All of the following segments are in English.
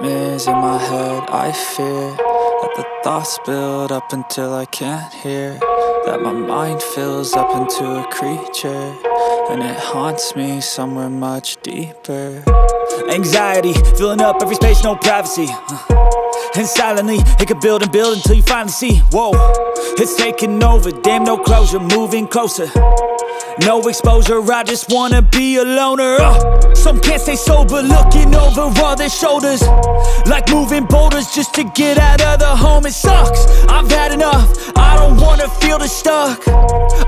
nightmares in my head. I fear that the thoughts build up until I can't hear, that my mind fills up into a creature, and it haunts me somewhere much deeper. Anxiety, filling up every space, no privacy. And silently, it could build and build until you finally see, whoa, it's taking over, damn no closure, moving closer. No exposure, I just wanna be a loner. Some can't stay sober, looking over all their shoulders, like moving boulders just to get out of the home. It sucks, I've had enough, I don't wanna feel the stuck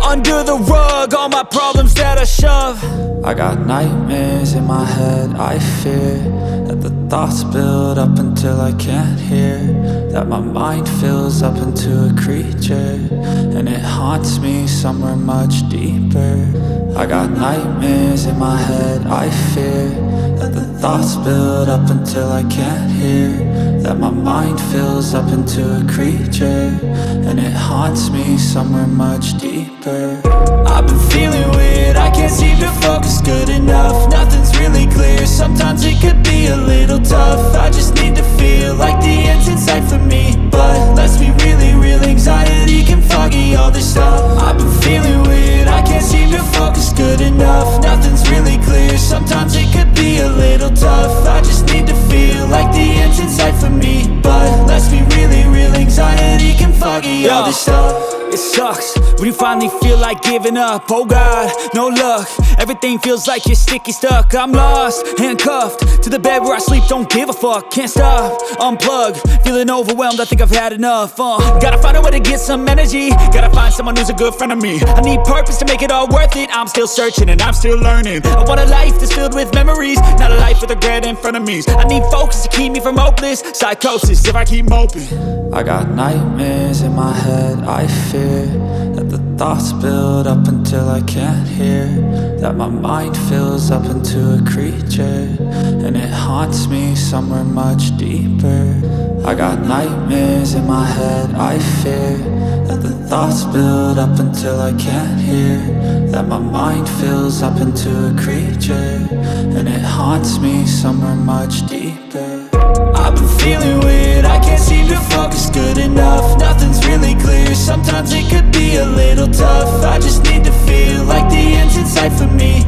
under the rug, all my problems that I shove. I got nightmares in my head. I fear that the thoughts build up until I can't hear, that my mind fills up into a creature, and it haunts me somewhere much deeper. I got nightmares in my head. I fear that the thoughts build up until I can't hear, that my mind fills up into a creature, and it haunts me somewhere much deeper. I've been feeling weird, I can't seem to focus good enough. Nothing's really clear, sometimes it could be a little tough. I just need to feel like the end's in sight for me, but let's be really real, anxiety can foggy all this stuff. I've been feeling weird, I can't seem to focus good enough. Nothing's really clear, sometimes it could be a little tough. I just need to feel like the end's in sight for me, but let's be really real, anxiety can foggy all this stuff. It sucks when you finally feel like giving up. Oh God, no luck, everything feels like you're sticky stuck. I'm lost, handcuffed to the bed where I sleep, don't give a fuck. Can't stop, unplug, feeling overwhelmed, I think I've had enough. Gotta find a way to get some energy, gotta find someone who's a good friend of me. I need purpose to make it all worth it, I'm still searching and I'm still learning. I want a life that's filled with memories, not a life with regret and frenemies. I need focus to keep me from hopeless psychosis if I keep moping. I got nightmares in my head. I fear that the thoughts build up until I can't hear, that my mind fills up into a creature, and it haunts me somewhere much deeper. I got nightmares in my head. I fear that the thoughts build up until I can't hear, that my mind fills up into a creature, and it haunts me somewhere much deeper. I've been feeling weird, I can't seem to focus good enough. Nothing's really clear, sometimes it could be a little tough. I just need to feel like the end's in sight for me,